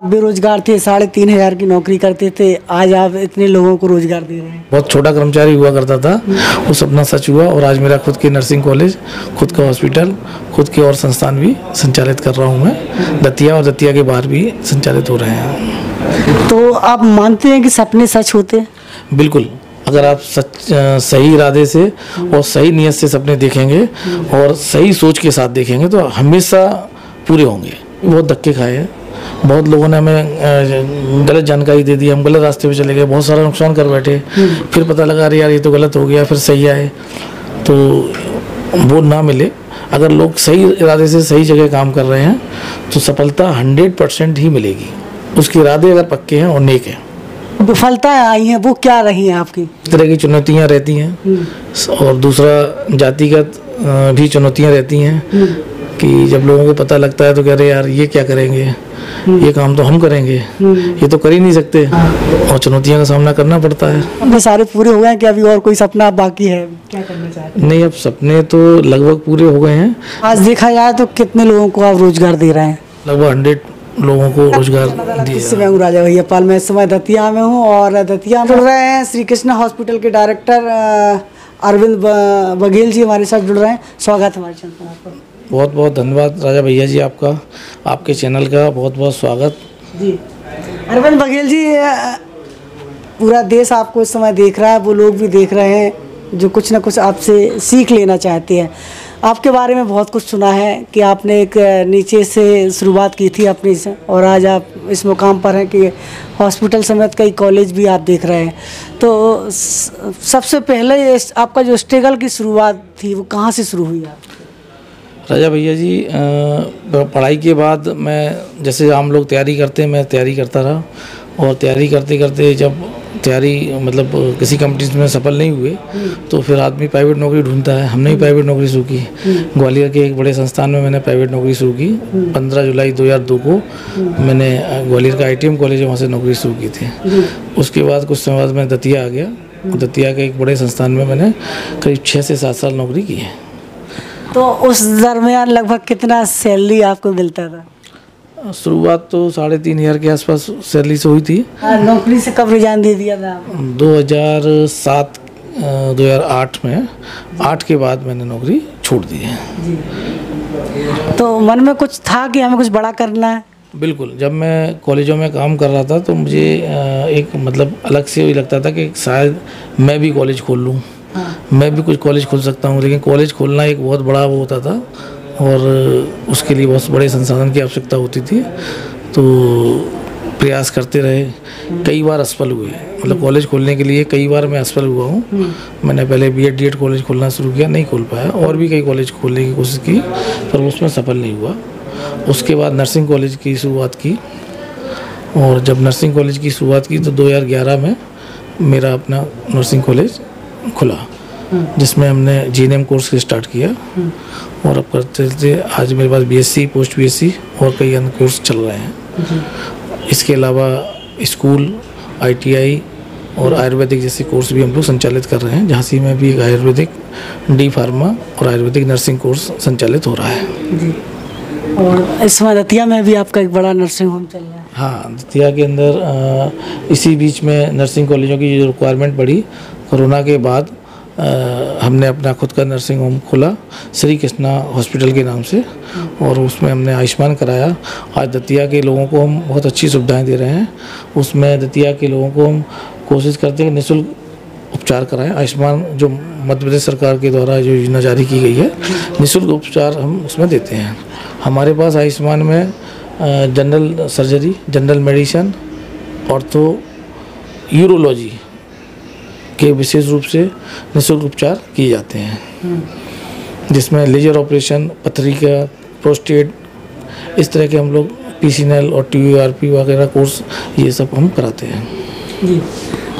बेरोजगार थे, 3,500 की नौकरी करते थे, आज आप इतने लोगों को रोजगार दे रहे हैं। बहुत छोटा कर्मचारी हुआ करता था, वो सपना सच हुआ और आज मेरा खुद की नर्सिंग कॉलेज, खुद का हॉस्पिटल, खुद के और संस्थान भी संचालित कर रहा हूँ मैं। दतिया और दतिया के बाहर भी संचालित हो रहे हैं। तो आप मानते हैं कि सपने सच होते हैं? बिल्कुल, अगर आप सही इरादे से और सही नीयत से सपने देखेंगे और सही सोच के साथ देखेंगे तो हमेशा पूरे होंगे। बहुत धक्के खाए हैं, बहुत लोगों ने हमें गलत जानकारी दे दी, हम गलत रास्ते पे चले गए, बहुत सारा नुकसान कर बैठे, फिर पता लगा अरे यार ये तो गलत हो गया, फिर सही आए, तो वो ना मिले। अगर लोग सही इरादे से सही जगह काम कर रहे हैं तो सफलता 100% ही मिलेगी। उसके इरादे अगर पक्के हैं और नेक हैं। विफलताएं आई हैं, वो क्या रही हैं आपकी? इस तरह की चुनौतियाँ रहती हैं और दूसरा जातिगत भी चुनौतियाँ रहती हैं कि जब लोगों को पता लगता है तो कह रहे यार ये क्या करेंगे, ये काम तो हम करेंगे, ये तो कर ही नहीं सकते, और चुनौतियों का सामना करना पड़ता है। अब सारे पूरे हो गए हैं कि अभी और कोई सपना बाकी है? क्या करना चाहते हैं? नहीं, अब सपने तो लगभग पूरे हो गए हैं। आज देखा जाए तो कितने लोगों को आप रोजगार दे रहे हैं? लगभग 100 लोगों को रोजगार दिया। मैं हूँ राजा भैया पाल, मैं इस समय दतिया में हूँ और दतिया जुड़ रहे हैं श्री कृष्णा हॉस्पिटल के डायरेक्टर अरविंद बघेल जी हमारे साथ जुड़ रहे हैं। स्वागत है हमारे चैनल पर। बहुत बहुत धन्यवाद राजा भैया जी, आपका, आपके चैनल का बहुत बहुत स्वागत जी। अरविंद बघेल जी, पूरा देश आपको इस समय देख रहा है, वो लोग भी देख रहे हैं जो कुछ ना कुछ आपसे सीख लेना चाहते हैं। आपके बारे में बहुत कुछ सुना है कि आपने एक नीचे से शुरुआत की थी अपनी से, और आज आप इस मुकाम पर हैं कि हॉस्पिटल समेत कई कॉलेज भी आप देख रहे हैं। तो सबसे पहले आपका जो स्ट्रगल की शुरुआत थी वो कहाँ से शुरू हुई आपकी? राजा भैया जी, पढ़ाई के बाद मैं जैसे आम लोग तैयारी करते हैं, मैं तैयारी करता रहा, और तैयारी करते करते जब तैयारी मतलब किसी कंपनी में सफल नहीं हुए तो फिर आदमी प्राइवेट नौकरी ढूंढता है। हमने भी प्राइवेट नौकरी शुरू की, ग्वालियर के एक बड़े संस्थान में मैंने प्राइवेट नौकरी शुरू की। 15 जुलाई 2002 को मैंने ग्वालियर का ITM कॉलेज है, वहाँ से नौकरी शुरू की थी। उसके बाद कुछ समय बाद मैं दतिया आ गया, दतिया के एक बड़े संस्थान में मैंने करीब 6 से 7 साल नौकरी की है। तो उस दरमियान लगभग कितना सैलरी आपको मिलता था? शुरुआत तो 3,500 के आसपास सैलरी से हुई थी। नौकरी से कब रिजाइन दे दिया था? 2008 में, 8 के बाद मैंने नौकरी छोड़ दी है। तो मन में कुछ था कि हमें कुछ बड़ा करना है? बिल्कुल, जब मैं कॉलेजों में काम कर रहा था तो मुझे एक मतलब अलग से ही लगता था कि शायद मैं भी कॉलेज खोल लूँ, मैं भी कुछ कॉलेज खोल सकता हूँ। लेकिन कॉलेज खोलना एक बहुत बड़ा वो होता था और उसके लिए बहुत बड़े संसाधन की आवश्यकता होती थी। तो प्रयास करते रहे, कई बार असफल हुए, मतलब कॉलेज खोलने के लिए कई बार मैं असफल हुआ हूँ। मैंने पहले B.Ed D.Ed कॉलेज खोलना शुरू किया, नहीं खोल पाया, और भी कई कॉलेज खोलने की कोशिश की पर उसमें सफल नहीं हुआ। उसके बाद नर्सिंग कॉलेज की शुरुआत की, और जब नर्सिंग कॉलेज की शुरुआत की तो 2011 में मेरा अपना नर्सिंग कॉलेज खुला, जिसमें हमने GNM कोर्स स्टार्ट किया, और अब करते थे आज मेरे पास BSc, पोस्ट BSc और कई अन्य कोर्स चल रहे हैं। इसके अलावा स्कूल, ITI और आयुर्वेदिक जैसे कोर्स भी हम लोग संचालित कर रहे हैं। झांसी में भी एक आयुर्वेदिक D Pharma और आयुर्वेदिक नर्सिंग कोर्स संचालित हो रहा है जी। और इस समय दतिया में भी आपका एक बड़ा नर्सिंग होम चल रहा है? हाँ, दतिया के अंदर इसी बीच में नर्सिंग कॉलेजों की जो रिक्वायरमेंट बढ़ी कोरोना के बाद, हमने अपना खुद का नर्सिंग होम खोला श्री कृष्णा हॉस्पिटल के नाम से, और उसमें हमने आयुष्मान कराया। आज दतिया के लोगों को हम बहुत अच्छी सुविधाएं दे रहे हैं। उसमें दतिया के लोगों को हम कोशिश करते हैं कि निःशुल्क उपचार कराएं। आयुष्मान जो मध्य प्रदेश सरकार के द्वारा जो योजना जारी की गई है, निःशुल्क उपचार हम उसमें देते हैं। हमारे पास आयुष्मान में general surgery, general medicine, ortho, urology के विशेष रूप से निःशुल्क उपचार किए जाते हैं, जिसमें लेजर ऑपरेशन, पथरी का, प्रोस्टेट, इस तरह के हम लोग PCNL और TURP वगैरह कोर्स ये सब हम कराते हैं जी।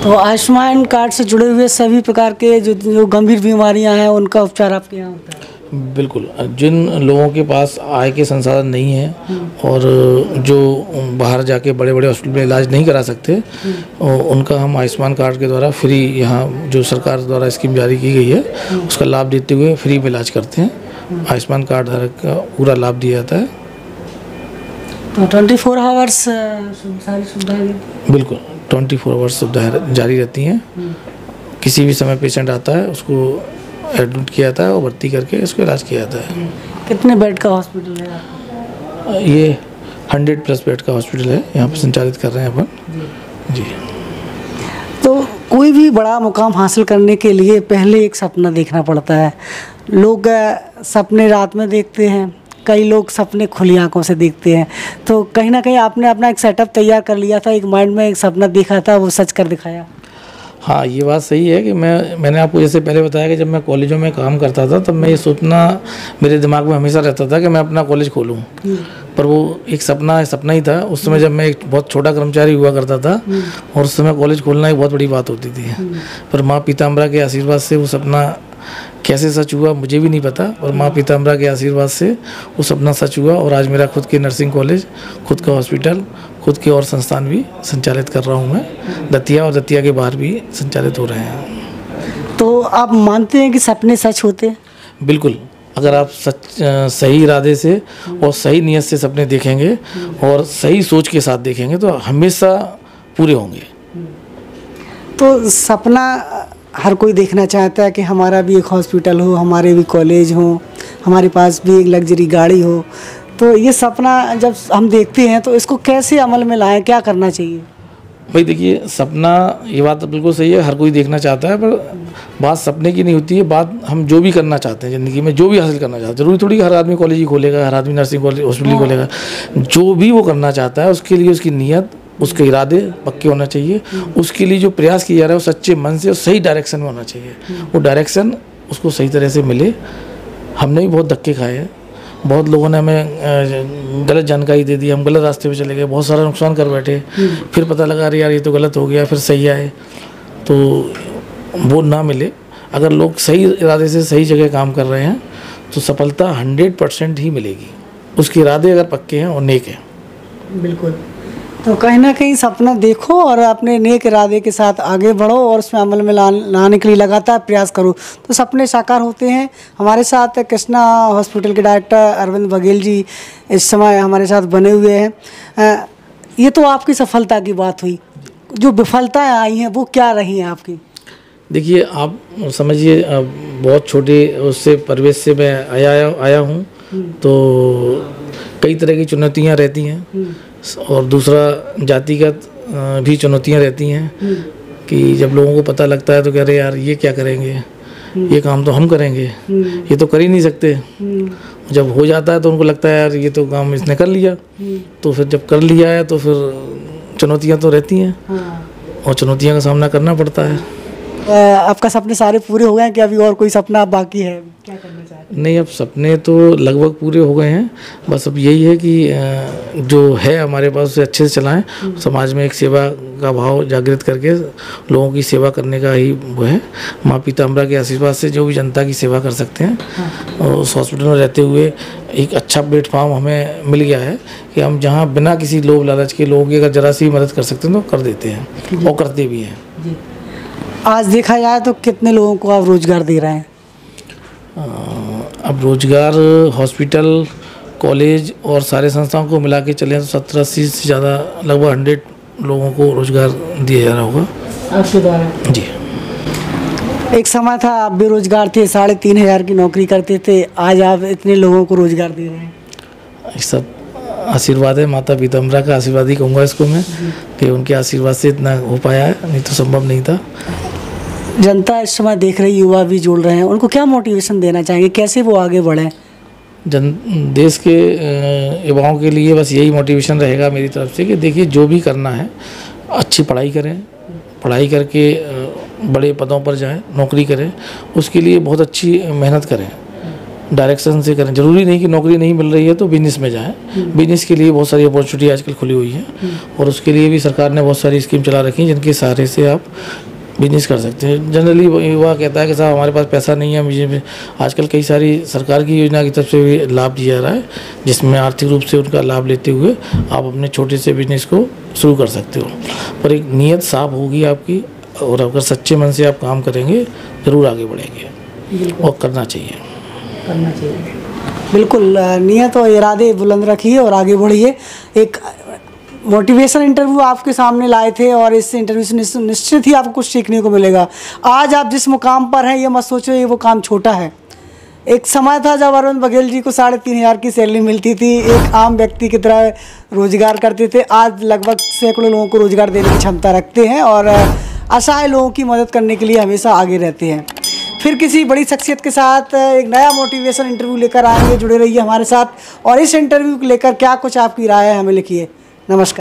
तो आयुष्मान कार्ड से जुड़े हुए सभी प्रकार के जो गंभीर बीमारियां हैं उनका उपचार आपके यहाँ होता है? बिल्कुल, जिन लोगों के पास आय के संसाधन नहीं हैं और जो बाहर जाके बड़े बड़े हॉस्पिटल में इलाज नहीं करा सकते, उनका हम आयुष्मान कार्ड के द्वारा फ्री, यहाँ जो सरकार द्वारा स्कीम जारी की गई है उसका लाभ देते हुए फ्री में इलाज करते हैं। आयुष्मान कार्ड धारक का पूरा लाभ दिया जाता है। तो 24 आवर्स सारी सुविधाएं बिल्कुल 24 आवर्स सुविधाएं जारी रहती हैं। किसी भी समय पेशेंट आता है उसको एडमिट किया जाता है और भर्ती करके उसको इलाज किया जाता है। कितने बेड का हॉस्पिटल है आपका? ये 100+ बेड का हॉस्पिटल है, यहाँ पर संचालित कर रहे हैं अपन जी। तो कोई भी बड़ा मुकाम हासिल करने के लिए पहले एक सपना देखना पड़ता है। लोग सपने रात में देखते हैं, कई लोग सपने खुली आंखों से देखते हैं। तो कहीं ना कहीं आपने अपना एक सेटअप तैयार कर लिया था, एक माइंड में एक सपना देखा था, वो सच कर दिखाया। हाँ, ये बात सही है कि मैंने आपको जैसे पहले बताया कि जब मैं कॉलेजों में काम करता था तब मैं ये सोचना मेरे दिमाग में हमेशा रहता था कि मैं अपना कॉलेज खोलूँ। पर वो एक सपना ही था उस समय, जब मैं एक बहुत छोटा कर्मचारी हुआ करता था और उस समय कॉलेज खोलना एक बहुत बड़ी बात होती थी। पर माँ पीताम्बरा के आशीर्वाद से वो सपना कैसे सच हुआ मुझे भी नहीं पता, और माँ पीताम्बरा के आशीर्वाद से वो सपना सच हुआ और आज मेरा खुद के नर्सिंग कॉलेज, खुद का हॉस्पिटल, खुद के और संस्थान भी संचालित कर रहा हूँ मैं। दतिया और दतिया के बाहर भी संचालित हो रहे हैं। तो आप मानते हैं कि सपने सच होते हैं? बिल्कुल, अगर आप सही इरादे से और सही नीयत से सपने देखेंगे और सही सोच के साथ देखेंगे तो हमेशा पूरे होंगे। तो सपना हर कोई देखना चाहता है कि हमारा भी एक हॉस्पिटल हो, हमारे भी कॉलेज हो, हमारे पास भी एक लग्जरी गाड़ी हो। तो ये सपना जब हम देखते हैं तो इसको कैसे अमल में लाएं, क्या करना चाहिए? भाई देखिए, सपना, ये बात तो बिल्कुल सही है, हर कोई देखना चाहता है, पर बात सपने की नहीं होती है। बात हम जो भी करना चाहते हैं ज़िंदगी में, जो भी हासिल करना चाहते हैं, जरूरी थोड़ी हर आदमी कॉलेज ही खोलेगा, हर आदमी नर्सिंग कॉलेज हॉस्पिटल खोलेगा। जो भी वो करना चाहता है उसके लिए उसकी नीयत, उसके इरादे पक्के होना चाहिए। उसके लिए जो प्रयास किया जा रहा है वो सच्चे मन से और सही डायरेक्शन में होना चाहिए। वो डायरेक्शन उसको सही तरह से मिले। हमने भी बहुत धक्के खाए हैं, बहुत लोगों ने हमें गलत जानकारी दे दी, हम गलत रास्ते पे चले गए, बहुत सारा नुकसान कर बैठे। फिर पता लगा अरे यार ये तो गलत हो गया, फिर सही आए। तो वो ना मिले। अगर लोग सही इरादे से सही जगह काम कर रहे हैं तो सफलता 100% ही मिलेगी। उसके इरादे अगर पक्के हैं और नेक हैं। बिल्कुल। तो कहीं ना कहीं सपना देखो और अपने नेक इरादे के साथ आगे बढ़ो और उसमें अमल में लाने के लिए लगातार प्रयास करो तो सपने साकार होते हैं। हमारे साथ कृष्णा हॉस्पिटल के डायरेक्टर अरविंद बघेल जी इस समय हमारे साथ बने हुए हैं। ये तो आपकी सफलता की बात हुई, जो विफलताएं आई हैं वो क्या रही हैं आपकी? देखिए, आप समझिए, बहुत छोटे उससे परिवेश से मैं आया हूँ, तो कई तरह की चुनौतियाँ रहती हैं और दूसरा जातिगत भी चुनौतियाँ रहती हैं कि जब लोगों को पता लगता है तो कह रहे यार ये क्या करेंगे, ये काम तो हम करेंगे, ये तो कर ही नहीं सकते। जब हो जाता है तो उनको लगता है यार ये तो काम इसने कर लिया। तो फिर जब कर लिया है तो फिर चुनौतियाँ तो रहती हैं और चुनौतियाँ का सामना करना पड़ता है। आपका सपने सारे पूरे हो गए हैं कि अभी और कोई सपना आप बाकी है, क्या करना चाहते हैं? नहीं, अब सपने तो लगभग पूरे हो गए हैं। बस अब यही है कि जो है हमारे पास उसे अच्छे से चलाएं। समाज में एक सेवा का भाव जागृत करके लोगों की सेवा करने का ही वो है। माँ पीताम्बरा के आशीर्वाद से जो भी जनता की सेवा कर सकते हैं और उस हॉस्पिटल में रहते हुए एक अच्छा प्लेटफॉर्म हमें मिल गया है कि हम जहाँ बिना किसी लोभ लालच के लोगों की अगर जरा सी मदद कर सकते हैं तो कर देते हैं और करते भी हैं। आज देखा जाए तो कितने लोगों को आप रोजगार दे रहे हैं? अब रोजगार हॉस्पिटल, कॉलेज और सारे संस्थाओं को मिला के चले तो 70-80 से ज़्यादा, लगभग 100 लोगों को रोजगार दिया जा रहा होगा आपके द्वारा। जी। एक समय था आप बेरोजगार थे, 3,500 की नौकरी करते थे, आज आप इतने लोगों को रोजगार दे रहे हैं। सब आशीर्वाद है, माता पीताम्बरा का आशीर्वाद ही कहूँगा इसको मैं, कि उनके आशीर्वाद से इतना हो पाया है, नहीं तो संभव नहीं था। जनता इस समय देख रही, युवा भी जुड़ रहे हैं, उनको क्या मोटिवेशन देना चाहेंगे, कैसे वो आगे बढ़ें? देश के युवाओं के लिए बस यही मोटिवेशन रहेगा मेरी तरफ से कि देखिए, जो भी करना है अच्छी पढ़ाई करें, पढ़ाई करके बड़े पदों पर जाएं, नौकरी करें, उसके लिए बहुत अच्छी मेहनत करें, डायरेक्शन से करें। ज़रूरी नहीं कि नौकरी नहीं मिल रही है तो बिजनेस में जाएं। बिजनेस के लिए बहुत सारी अपॉर्चुनिटी आजकल खुली हुई है और उसके लिए भी सरकार ने बहुत सारी स्कीम चला रखी है जिनके सहारे से आप बिजनेस कर सकते हैं। जनरली युवा कहता है कि साहब हमारे पास पैसा नहीं है, मुझे आजकल कई सारी सरकार की योजना की तरफ से भी लाभ दिया जा रहा है जिसमें आर्थिक रूप से उनका लाभ लेते हुए आप अपने छोटे से बिजनेस को शुरू कर सकते हो। पर एक नीयत साफ होगी आपकी और अगर सच्चे मन से आप काम करेंगे ज़रूर आगे बढ़ेंगे और करना चाहिए। बिल्कुल, नियत और इरादे बुलंद रखिए और आगे बढ़िए। एक मोटिवेशन इंटरव्यू आपके सामने लाए थे और इस इंटरव्यू से निश्चित ही आपको कुछ सीखने को मिलेगा। आज आप जिस मुकाम पर हैं, ये मत सोचो ये वो काम छोटा है। एक समय था जब अरविंद बघेल जी को 3,500 की सैलरी मिलती थी, एक आम व्यक्ति की तरह रोजगार करते थे। आज लगभग सैकड़ों लोगों को रोजगार देने की क्षमता रखते हैं और असहाय लोगों की मदद करने के लिए हमेशा आगे रहते हैं। फिर किसी बड़ी शख्सियत के साथ एक नया मोटिवेशन इंटरव्यू लेकर आएंगे। जुड़े रहिए हमारे साथ और इस इंटरव्यू को लेकर क्या कुछ आपकी राय है हमें लिखिए। नमस्कार।